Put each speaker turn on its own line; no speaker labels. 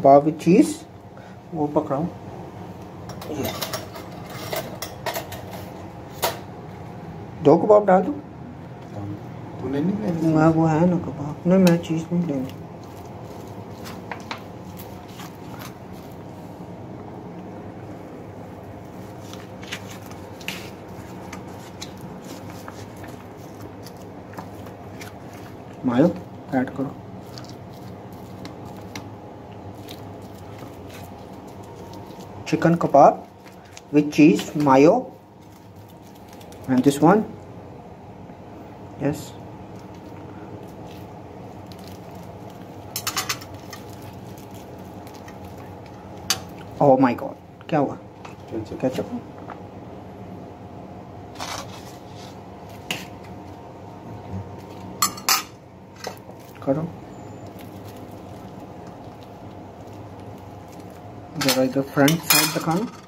कबाब with चीज़, वो पकड़ाऊँ ये 2 कबाब डाल दूँ।
तूने नहीं लेनी?
वो है ना कबाब, नहीं मैं चीज़ नहीं लेनी। मायो ऐड करो। Chicken kebab with cheese, mayo, and this one. Yes. Oh my God, क्या हुआ? केचप करो जरा इधर फ्रंट साइड दिखाना।